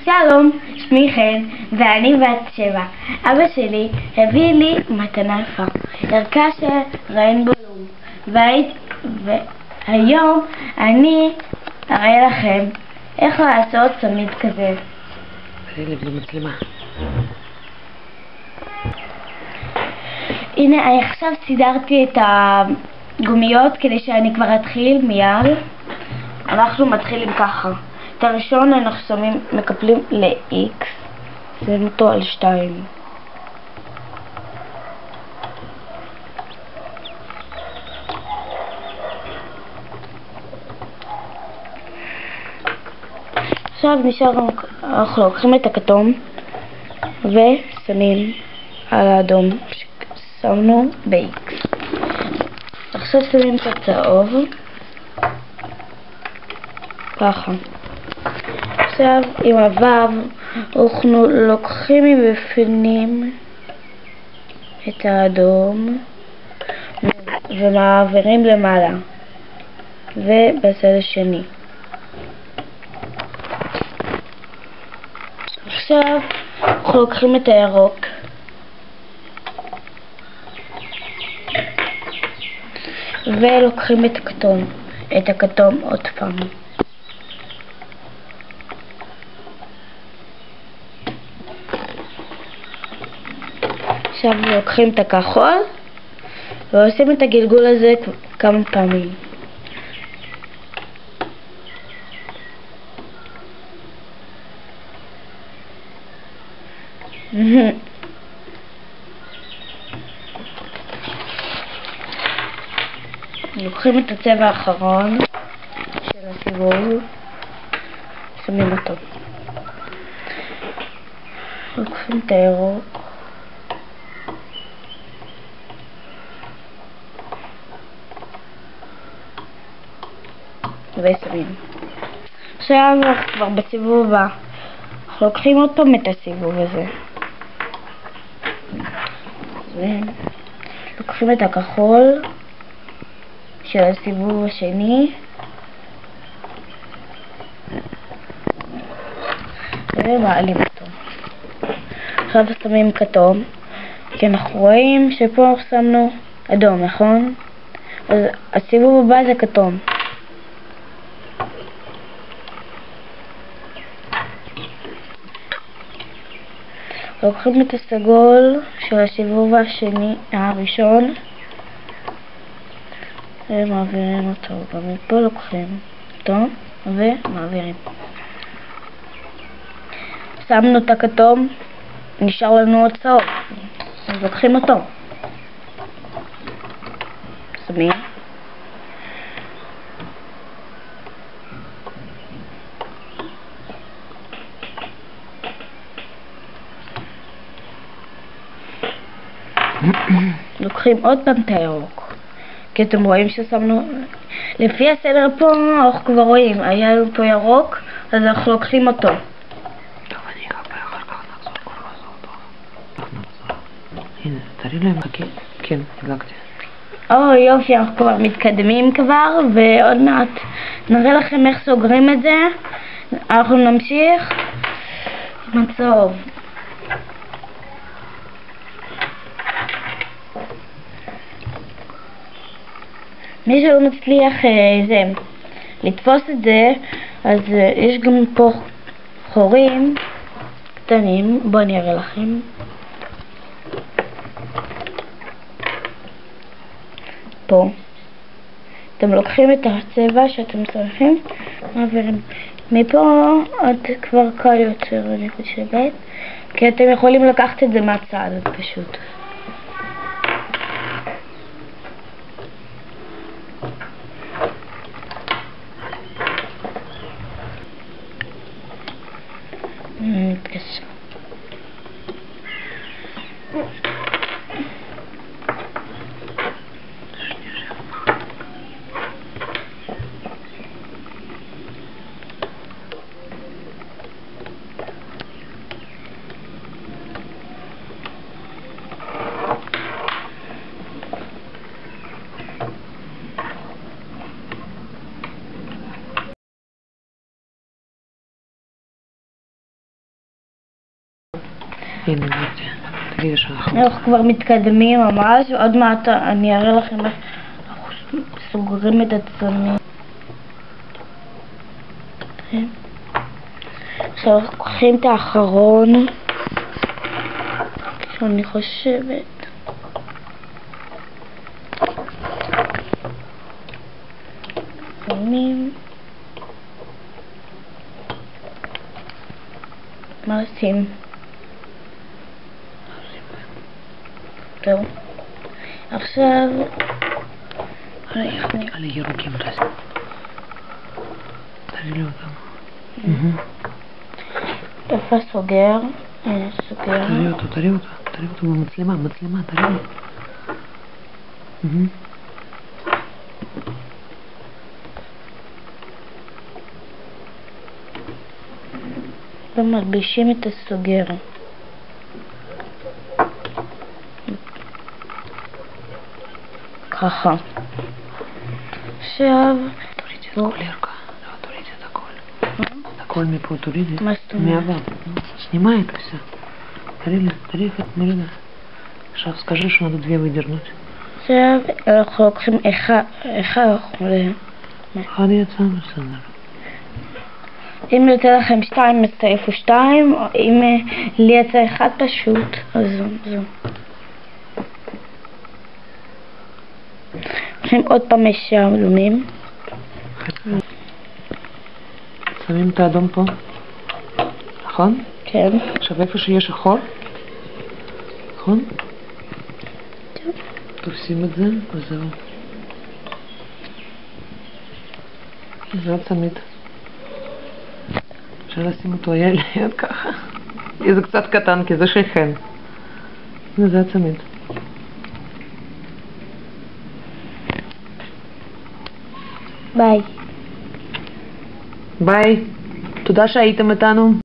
שלום, שמי חן ואני בת 7. אבא שלי הביא לי מתנה יפה, ערכה של ריינבולום, והיום אני אראה לכם איך לעשות צמיד כזה. הנה, אני עכשיו סידרתי את הגומיות כדי שאני כבר אתחיל מיד. אנחנו מתחילים ככה. את הראשון אנחנו מקפלים ל-X, שמים אותו על 2. עכשיו אנחנו לוקחים את הכתום ושמים על האדום ששמנו ב-X. עכשיו שמים את הצהוב ככה. עכשיו עם הוו אנחנו לוקחים מבפנים את האדום ומעבירים למעלה ובצד השני. עכשיו אנחנו לוקחים את הירוק ולוקחים את הכתום עוד פעם. עכשיו לוקחים את הכחול ועושים את הגלגול הזה כמה פעמים. לוקחים את הצבע האחרון של הסיבוב, שמים אותו. לוקחים את הירוק ושמים. עכשיו אנחנו כבר בסיבוב הבא. אנחנו לוקחים עוד פעם את הסיבוב הזה. לוקחים את הכחול של הסיבוב השני ומעלים אותו. עכשיו שמים כתום, כי אנחנו רואים שפה שמנו אדום, נכון? אז הסיבוב הבא זה כתום. לוקחים את הסגול של הסיבוב הראשון ומעבירים אותו. גם מפה לוקחים אותו ומעבירים. שמנו את הכתום, נשאר לנו עוד צהוב, אז לוקחים אותו. שמים. לוקחים עוד פעם את הירוק, כי אתם רואים ששמנו לפי הסדר פה, אנחנו כבר רואים, היה לנו פה ירוק, אז אנחנו לוקחים אותו. טוב, אני אקבל אחר כך נחזור אותו. הנה, תראי להם חכי. כן, הדלקתי. יופי, אנחנו כבר מתקדמים כבר, ועוד מעט נראה לכם איך סוגרים את זה. אנחנו נמשיך עם הצהוב. מי שלא מצליח לתפוס את זה, אז יש גם פה חורים קטנים. בואו אני אראה לכם. פה אתם לוקחים את הצבע שאתם צריכים, מעבירים. מפה עד כבר קל יותר, אני חושבת, כי אתם יכולים לקחת את זה מהצד פשוט. קשה. הנה, נראה. תגידי שאנחנו... אנחנו כבר מתקדמים ממש, עוד מעט אני אראה לכם איך אנחנו סוגרים את הצלמים. עכשיו אנחנו לוקחים את האחרון, שאני חושבת. שמים. מה עושים? זהו. עכשיו... על ירוקים רז. תראי לי אותם. איפה סוגר? הנה סוגר. תראי אותו במצלמה, תראי לו. ומלבישים את הסוגר. ככה. עכשיו... תורידי את הכל ירקה. לא, תורידי את הכל. את הכל מפה תורידי. מה זאת אומרת? מהבא. снимай это все. תראי איך את מורידה. עכשיו скажи, что надо 2 выдернуть. עכשיו אנחנו לוקחים אחד אחד יצא בסדר. אם יוצא לכם 2 אז תעיפו 2, אם לי יצא 1 פשוט, אז זהו. לוקחים עוד פעם 6 אדומים. שמים את האדום פה. נכון? כן. עכשיו איפה שיש החור. נכון? תופסים את זה וזהו. זה הצמיד. אפשר לשים אותו ליד ככה. זה קצת קטן כי זה של חן. זה הצמיד. ביי. ביי. תודה שהייתם איתנו.